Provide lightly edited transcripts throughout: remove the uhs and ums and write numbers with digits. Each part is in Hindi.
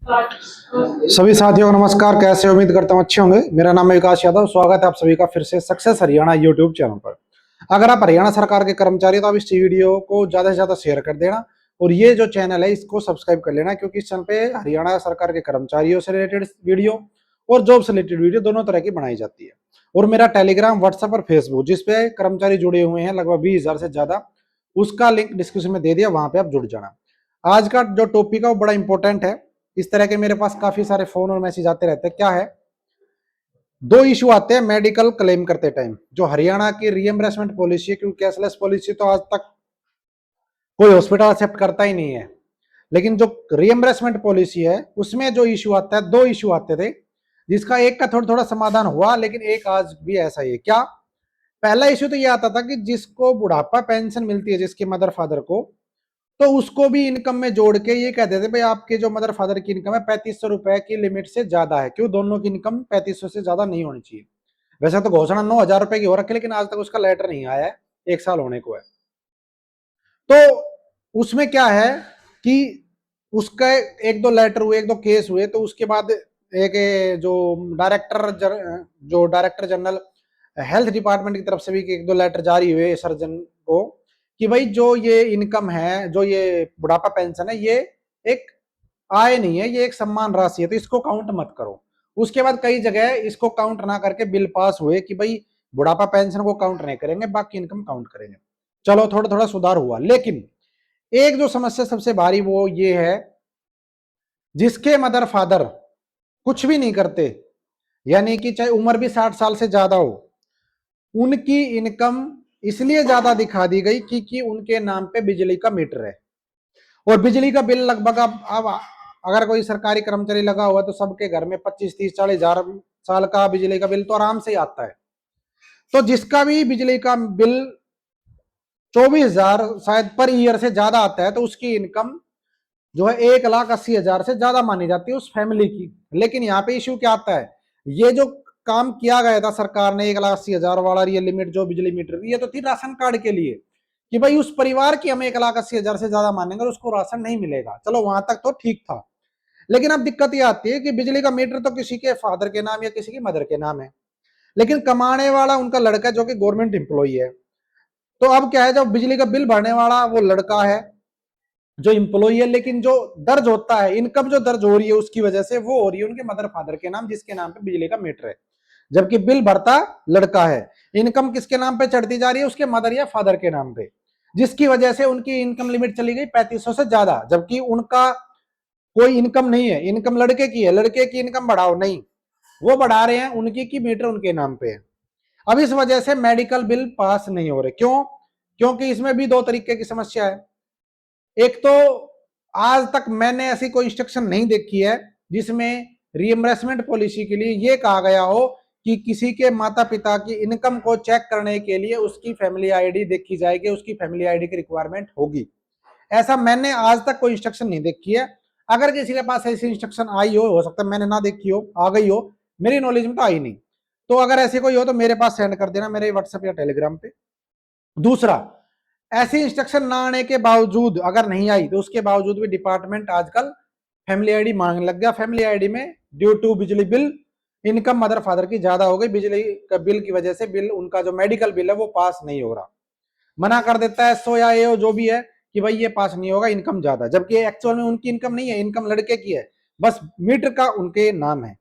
सभी साथियों को नमस्कार। कैसे उम्मीद करता हूँ अच्छे होंगे। मेरा नाम है विकास यादव। स्वागत है आप सभी का फिर से सक्सेस हरियाणा यूट्यूब चैनल पर। अगर आप हरियाणा सरकार के कर्मचारी हो तो आप इस वीडियो को ज्यादा से ज्यादा शेयर कर देना और ये जो चैनल है इसको सब्सक्राइब कर लेना, क्योंकि इस चैनल पे हरियाणा सरकार के कर्मचारियों से रिलेटेड वीडियो और जॉब से रिलेटेड वीडियो दोनों तरह की बनाई जाती है। और मेरा टेलीग्राम, व्हाट्सएप और फेसबुक जिसपे कर्मचारी जुड़े हुए हैं लगभग 20,000 से ज्यादा, उसका लिंक डिस्क्रिप्शन में दे दिया, वहां पे आप जुड़ जाना। आज का जो टॉपिक है वो बड़ा इंपॉर्टेंट है। इस तरह के मेरे पास काफी सारे फोन और मैसेज आते रहते हैं। क्या है, दो इशू आते हैं मेडिकल क्लेम करते टाइम। जो हरियाणा की रीएम्बर्समेंट पॉलिसी है, क्योंकि कैशलेस पॉलिसी तो आज तक कोई हॉस्पिटल एक्सेप्ट करता ही नहीं है, लेकिन जो रीएम्बर्समेंट पॉलिसी है उसमें जो इशू आता है, दो इशू आते थे, जिसका एक का थोड़ा थोड़ा समाधान हुआ, लेकिन एक आज भी ऐसा ही है। क्या, पहला इशू तो ये आता था कि जिसको बुढ़ापा पेंशन मिलती है, जिसके मदर फादर को, तो उसको भी इनकम में जोड़ के ये कहते थे भाई आपके जो मदर फादर की इनकम है 3500 रुपए की लिमिट से ज्यादा है। क्यों, दोनों की इनकम 3500 से ज्यादा नहीं होनी चाहिए। वैसे तो घोषणा 9,000 रुपए की हो रखी है, लेकिन आज तक उसका लेटर नहीं आया है, 1 साल होने को है। तो उसमें क्या है कि उसका एक दो लेटर हुए, एक दो केस हुए, तो उसके बाद एक जो डायरेक्टर जनरल हेल्थ डिपार्टमेंट की तरफ से भी एक दो लेटर जारी हुए सर्जन को कि भाई जो ये इनकम है, जो ये बुढ़ापा पेंशन है, ये एक आय नहीं है, ये एक सम्मान राशि है, तो इसको काउंट मत करो। उसके बाद कई जगह इसको काउंट ना करके बिल पास हुए कि भाई बुढ़ापा पेंशन को काउंट नहीं करेंगे, बाकी इनकम काउंट करेंगे। चलो थोड़ा थोड़ा सुधार हुआ, लेकिन एक जो समस्या सबसे भारी वो ये है, जिसके मदर फादर कुछ भी नहीं करते, यानी कि चाहे उम्र भी 60 साल से ज्यादा हो, उनकी इनकम इसलिए ज्यादा दिखा दी गई क्योंकि उनके नाम पे बिजली का मीटर है। और बिजली का बिल लगभग अब अगर कोई सरकारी कर्मचारी लगा हुआ तो सबके घर में 25, 30, 40 हजार साल का बिजली का बिल तो आराम से ही आता है। तो जिसका भी बिजली का बिल 24,000 शायद पर ईयर से ज्यादा आता है, तो उसकी इनकम जो है 1,80,000 से ज्यादा मानी जाती है उस फैमिली की। लेकिन यहाँ पे इश्यू क्या आता है, ये जो काम किया गया था सरकार ने 1,80,000 वाला ये लिमिट जो बिजली मीटर की, ये तो थी राशन कार्ड के लिए कि भाई उस परिवार की हम 1,80,000 से ज्यादा मानेंगे और उसको राशन नहीं मिलेगा। चलो वहां तक तो ठीक था, लेकिन अब दिक्कत ये आती है कि बिजली का मीटर तो किसी के फादर के नाम या किसी की मदर के नाम है, लेकिन कमाने वाला उनका लड़का जो कि गवर्नमेंट एम्प्लॉई है। तो अब क्या है, जब बिजली का बिल भरने वाला वो लड़का है जो एम्प्लॉई है, लेकिन जो दर्ज होता है, इनकम जो दर्ज हो रही है उसकी वजह से वो हो रही है उनके मदर फादर के नाम, जिसके नाम पे बिजली का मीटर है। जबकि बिल भरता लड़का है, इनकम किसके नाम पे चढ़ती जा रही है, उसके मदर या फादर के नाम पे, जिसकी वजह से उनकी इनकम लिमिट चली गई 3500 से ज्यादा। जबकि उनका कोई इनकम नहीं है, इनकम लड़के की है, लड़के की इनकम बढ़ाओ नहीं, वो बढ़ा रहे हैं उनकी की मीटर उनके नाम पे है। अब इस वजह से मेडिकल बिल पास नहीं हो रहे। क्यों, क्योंकि इसमें भी दो तरीके की समस्या है। एक तो आज तक मैंने ऐसी कोई इंस्ट्रक्शन नहीं देखी है जिसमें रिइंबर्समेंट पॉलिसी के लिए यह कहा गया हो कि किसी के माता पिता की इनकम को चेक करने के लिए उसकी फैमिली आईडी देखी जाएगी, उसकी फैमिली आईडी की रिक्वायरमेंट होगी। ऐसा मैंने आज तक कोई इंस्ट्रक्शन नहीं देखी है। अगर किसी के पास ऐसी इंस्ट्रक्शन आई हो सकता है मैंने ना देखी हो, आ गई हो, मेरी नॉलेज में तो आई नहीं। तो अगर ऐसी कोई हो तो मेरे पास सेंड कर देना, मेरे व्हाट्सएप या टेलीग्राम पे। दूसरा, ऐसी इंस्ट्रक्शन ना आने के बावजूद अगर नहीं आई तो उसके बावजूद भी डिपार्टमेंट आजकल फैमिली आईडी मांगने लग गया। फैमिली आईडी में ड्यू टू बिजली बिल इनकम मदर फादर की ज्यादा हो गई, बिजली का बिल की वजह से बिल उनका जो मेडिकल बिल है वो पास नहीं हो रहा, मना कर देता है एसओ या एओ जो भी है कि भाई ये पास नहीं होगा, इनकम ज्यादा। जबकि एक्चुअल में उनकी इनकम नहीं है, इनकम लड़के की है, बस मीटर का उनके नाम है।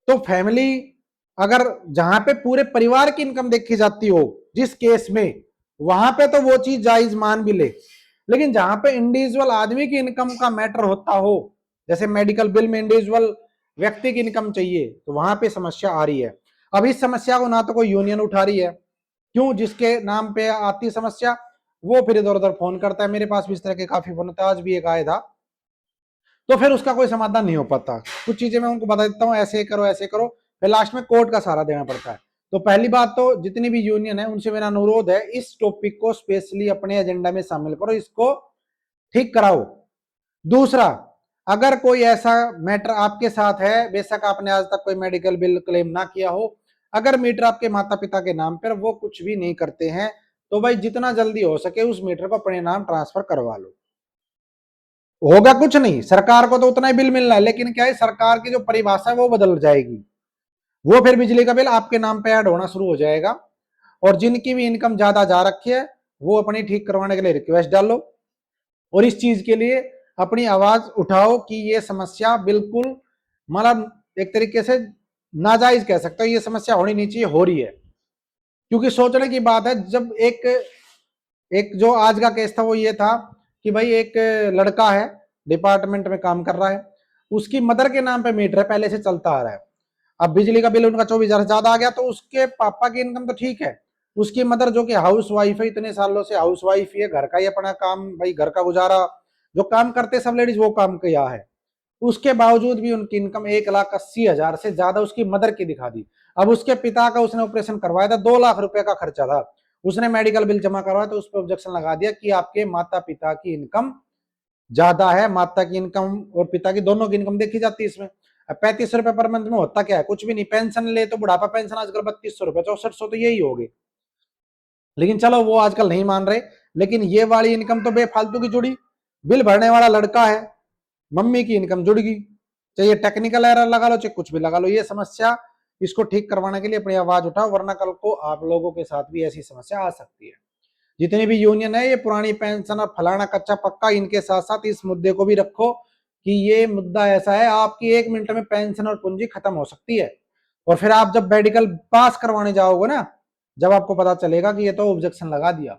तो फैमिली अगर जहां पे पूरे परिवार की इनकम देखी जाती हो जिस केस में, वहां पे तो वो चीज जायज मान भी ले, लेकिन जहां पे इंडिविजुअल आदमी की इनकम का मैटर होता हो, जैसे मेडिकल बिल में इंडिविजुअल व्यक्ति की इनकम चाहिए, तो वहां पे समस्या आ रही है। अब इस समस्या को ना तो कोई यूनियन उठा रही है, क्यों, जिसके नाम पे आती समस्या वो फिर इधर उधर फोन करता है। मेरे पास भी इस तरह के काफी फोन होते हैं, आज भी एक आया था, तो फिर उसका कोई समाधान नहीं हो पाता। कुछ चीजें मैं उनको बता देता हूँ, ऐसे करो ऐसे करो, फिर लास्ट में कोर्ट का सहारा देना पड़ता है। तो पहली बात तो जितनी भी यूनियन है उनसे मेरा अनुरोध है, इस टॉपिक को स्पेशली अपने एजेंडा में शामिल करो, इसको ठीक कराओ। दूसरा, अगर कोई ऐसा मैटर आपके साथ है, बेशक आपने आज तक कोई मेडिकल बिल क्लेम ना किया हो, अगर मीटर आपके माता पिता के नाम पर वो कुछ भी नहीं करते हैं, तो भाई जितना जल्दी हो सके उस मीटर को अपने नाम ट्रांसफर करवा लो। होगा कुछ नहीं, सरकार को तो उतना ही बिल मिलना है, लेकिन क्या है, सरकार की जो परिभाषा है वो बदल जाएगी। वो फिर बिजली का बिल आपके नाम पे ऐड होना शुरू हो जाएगा। और जिनकी भी इनकम ज्यादा जा रखी है वो अपनी ठीक करवाने के लिए रिक्वेस्ट डालो, और इस चीज के लिए अपनी आवाज उठाओ कि ये समस्या बिल्कुल, मतलब एक तरीके से नाजायज कह सकते हो, ये समस्या होनी नहीं चाहिए, हो रही है। क्योंकि सोचने की बात है, जब एक एक जो आज का केस था वो ये था कि भाई एक लड़का है, डिपार्टमेंट में काम कर रहा है, उसकी मदर के नाम पे मीटर है, पहले से चलता आ रहा है। अब बिजली का बिल उनका 24,000 ज्यादा आ गया, तो उसके पापा की इनकम तो ठीक है, उसकी मदर जो कि हाउस वाइफ है, इतने सालों से हाउस वाइफ ही है, घर का ही अपना काम, भाई घर का गुजारा जो काम करते सब लेडीज वो काम किया है, उसके बावजूद भी उनकी इनकम 1,80,000 से ज्यादा उसकी मदर की दिखा दी। अब उसके पिता का उसने ऑपरेशन करवाया था, 2 लाख रुपए का खर्चा था, उसने मेडिकल बिल जमा करवाया, तो उस पर ऑब्जेक्शन लगा दिया कि आपके माता पिता की इनकम ज्यादा है, माता की इनकम और पिता की दोनों की इनकम देखी जाती है इसमें। अब 35 रुपए पर मंथ में होता क्या है, कुछ भी नहीं, पेंशन ले तो बुढ़ापा पेंशन आजकल 3200 रुपए, 6400 तो यही होगी, लेकिन चलो वो आजकल नहीं मान रहे। लेकिन ये वाली इनकम तो बेफालतू की जुड़ी, बिल भरने वाला लड़का है, मम्मी की इनकम जुड़ गई, चाहे टेक्निकल एरर लगा लो चाहे कुछ भी लगा लो, ये समस्या, इसको ठीक करवाने के लिए अपनी आवाज उठाओ, वरना कल को आप लोगों के साथ भी ऐसी समस्या आ सकती है। जितनी भी यूनियन है, ये पुरानी पेंशन और फलाना कच्चा पक्का, इनके साथ साथ इस मुद्दे को भी रखो कि ये मुद्दा ऐसा है, आपकी 1 मिनट में पेंशन और पूंजी खत्म हो सकती है, और फिर आप जब मेडिकल पास करवाने जाओगे ना, जब आपको पता चलेगा कि ये तो ऑब्जेक्शन लगा दिया,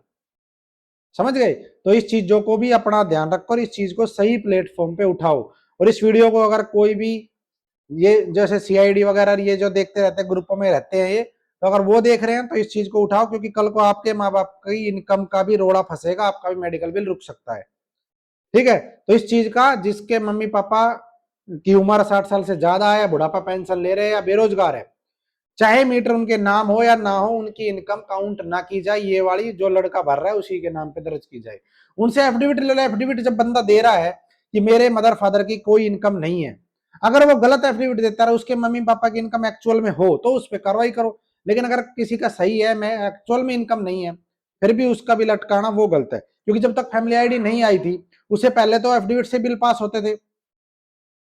समझ गए। तो इस चीजों को भी अपना ध्यान रखो और इस चीज को सही प्लेटफॉर्म पे उठाओ। और इस वीडियो को अगर कोई भी, ये जैसे सीआईडी वगैरह ये जो देखते रहते हैं, ग्रुपों में रहते हैं ये, तो अगर वो देख रहे हैं तो इस चीज को उठाओ, क्योंकि कल को आपके माँ बाप की इनकम का भी रोड़ा फंसेगा, आपका भी मेडिकल बिल रुक सकता है। ठीक है, तो इस चीज का, जिसके मम्मी पापा की उम्र 60 साल से ज्यादा है, बुढ़ापा पेंशन ले रहे हैं या बेरोजगार है, चाहे मीटर उनके नाम हो या ना हो, उनकी इनकम काउंट ना की जाए, ये वाली जो लड़का भर रहा है उसी के नाम पे दर्ज की जाए। उनसे एफिडेविट ले लो, एफिडेविट जब बंदा दे रहा है कि मेरे मदर फादर की कोई इनकम नहीं है, अगर वो गलत एफिडेविट देता है, उसके मम्मी पापा की इनकम एक्चुअल में हो तो उस पर कार्रवाई करो। लेकिन अगर किसी का सही है, मैं एक्चुअल में इनकम नहीं है, फिर भी उसका बिल अटकाना वो गलत है, क्योंकि जब तक फैमिली आईडी नहीं आई थी, उससे पहले तो एफिडेविट से बिल पास होते थे,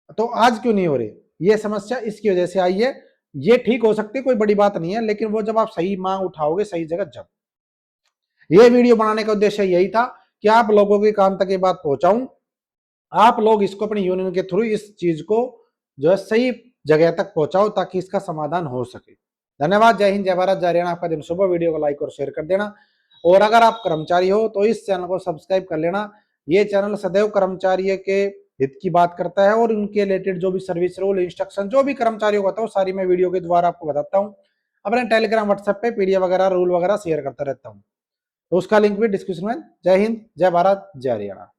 तो आज क्यों नहीं हो रही? ये समस्या इसकी वजह से आई है। ये ठीक हो सकती है, कोई बड़ी बात नहीं है, लेकिन वो जब आप सही मांग उठाओगे सही जगह जब। ये वीडियो बनाने का उद्देश्य यही था कि आप लोगों के कान तक ये बात पहुंचाऊं, आप लोग इसको अपनी यूनियन के थ्रू इस चीज को जो है सही जगह तक पहुंचाओ, ताकि इसका समाधान हो सके। धन्यवाद। जय हिंद, जय भारत, जय हरियाणा। आपका दिन शुभ हो। वीडियो को लाइक और शेयर कर देना, और अगर आप कर्मचारी हो तो इस चैनल को सब्सक्राइब कर लेना। ये चैनल सदैव कर्मचारी के हित की बात करता है, और उनके रिलेटेड जो भी सर्विस रूल इंस्ट्रक्शन जो भी कर्मचारियों को होता है वो सारी मैं वीडियो के द्वारा आपको बताता हूँ। अपने टेलीग्राम व्हाट्सएप पे पीडीएफ वगैरह रूल वगैरह शेयर करता रहता हूँ, तो उसका लिंक भी डिस्क्रिप्शन में। जय हिंद, जय भारत, जय हरियाणा।